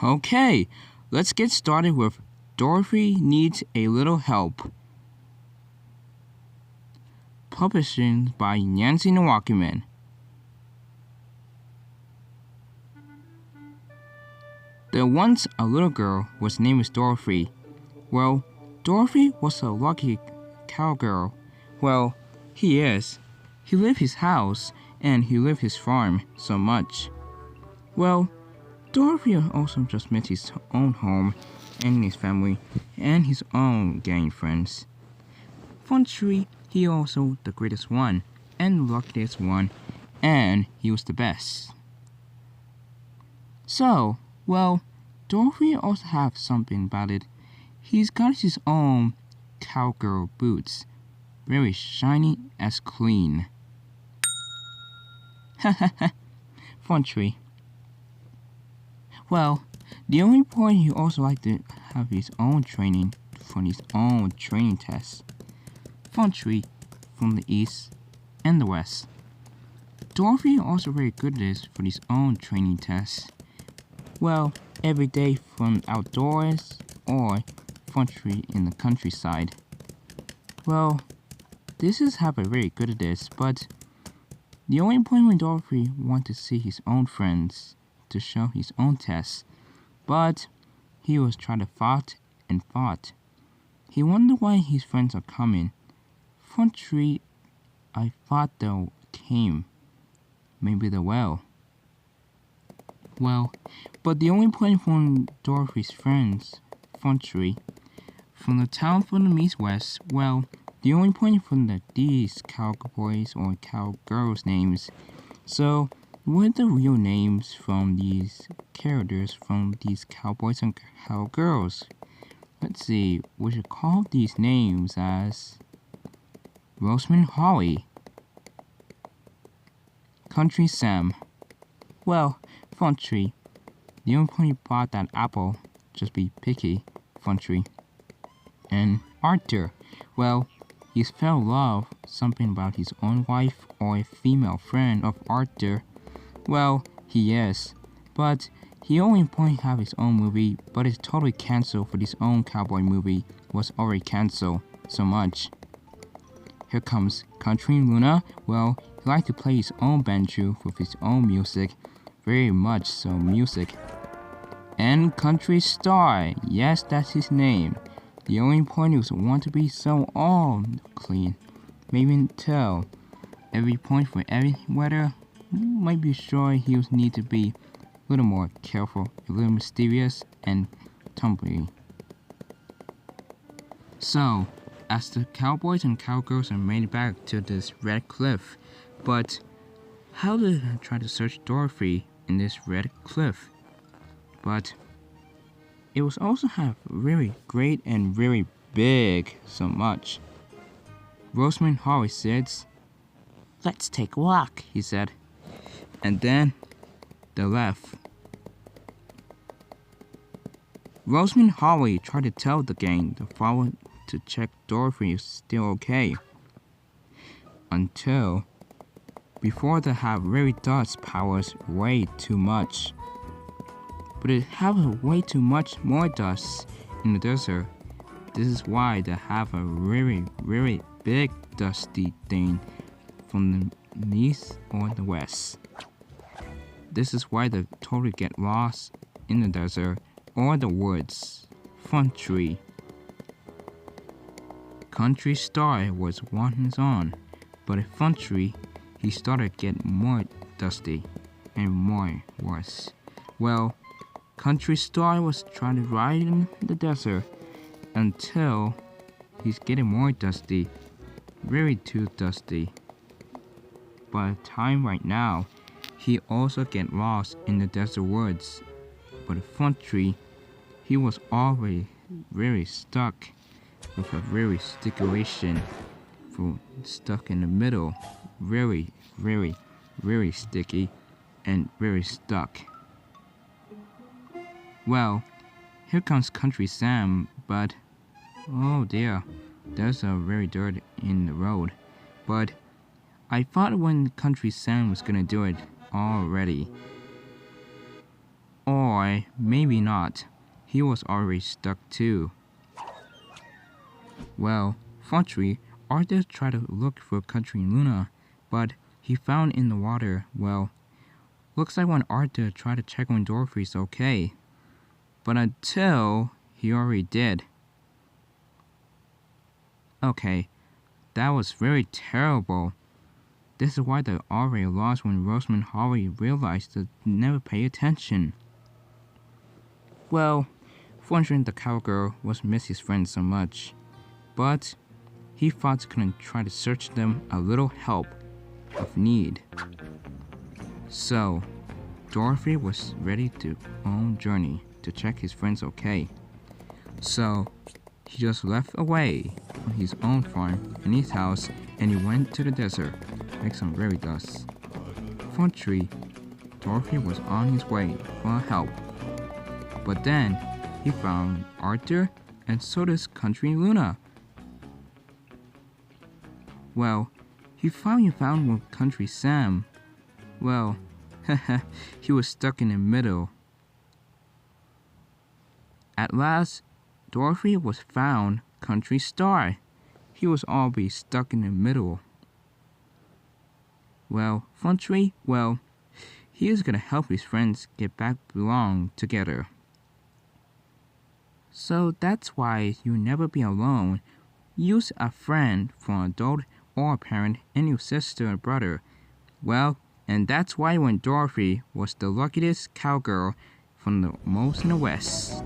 Okay, let's get started with Dorothy Needs a Little Help. Publishing by Nancy the Walkman. There once a little girl was named Dorothy. Well, Dorothy was a lucky cowgirl. Well, he is. He lived his house and he lived his farm so much. Well, Dorothy also just met his own home and his family and his own gang friends. Functionally, he also the greatest one and the luckiest one, and he was the best. So, well, Dorothy also have something about it. He's got his own cowgirl boots, very shiny as clean. Functionally. Well, the only point he also like to have his own training for his own training tests. Functionally from the east and the west. Dorothy also very good at this for his own training tests. Well, every day from outdoors or functionally in the countryside. Well, this is how very good at this, but the only point when Dorothy wanted to see his own friends to show his own tests, but he was trying to fought and fought. He wondered why his friends are coming. Functionally, I thought they came. Maybe they will. Well, but the only point from Dorothy's friends, functionally, from the town from the east west, well, the only point from these cowboys or cowgirls' names. So, what are the real names from these characters from these cowboys and cowgirls? Let's see, we should call these names as Roseman Holly, Country Sam. Well, Functionally, the only point he bought that apple, just be picky, Functionally. And Arthur, well, he fell in love, something about his own wife or a female friend of Arthur. Well, he is, but he only point have his own movie, but it's totally cancelled for his own cowboy movie, was already cancelled so much. Here comes Country Luna. Well, he liked to play his own banjo with his own music, very much so music. And Country Star, yes, that's his name. The only point is want to be so all clean, maybe until every point for every weather. Might be sure he would need to be a little more careful, a little mysterious, and tumbly. So, as the cowboys and cowgirls are made it back to this red cliff, but how did I try to search Dorothy in this red cliff? But it was also have really great and very big so much. Roseman Holly says, "Let's take a walk," he said. And then they left. Roseman Holly tried to tell the gang to follow to check Dorothy is still okay. Until before they have very dust powers way too much. But it have way too much more dust in the desert. This is why they have a very, very big dusty thing from the east or the west. This is why they totally get lost in the desert or the woods. Functionally. Country Star was one his own, but functionally he started getting more dusty and more worse. Well, Country Star was trying to ride in the desert until he's getting more dusty, very too dusty. By the time right now, he also get lost in the desert woods, but functionally, he was already very stuck with a very situation, stuck in the middle, very, very, very sticky and very stuck. Well, here comes Country Sam, but oh dear, there's a very dirt in the road. But I thought when Country Sam was gonna do it already. Or Or maybe not. He was already stuck too. Well, Funtry, Arthur tried to look for Country Luna, but he found in the water. Well, looks like when Arthur tried to check on Dorothy's okay. But until he already did. Okay, that was very terrible. This is why they already lost when Rosamund Holly realized to never pay attention. Well, fortunately the Cowgirl was miss his friends so much, but he thought he couldn't try to search them a little help of need. So, Dorothy was ready to own journey to check his friends okay. So, he just left away on his own farm and his house, and he went to the desert, make some berry dust. Fortunately, Dorothy was on his way for help. But then, he found Arthur, and so does Country Luna. Well, he finally found with Country Sam. Well, he was stuck in the middle. At last, Dorothy was found Country Star. He was always stuck in the middle. Well, Funtry, well, he is gonna help his friends get back belong together. So that's why you'll never be alone. Use a friend for an adult or a parent and your sister or brother. Well, and that's why when Dorothy was the luckiest cowgirl from the most in the West.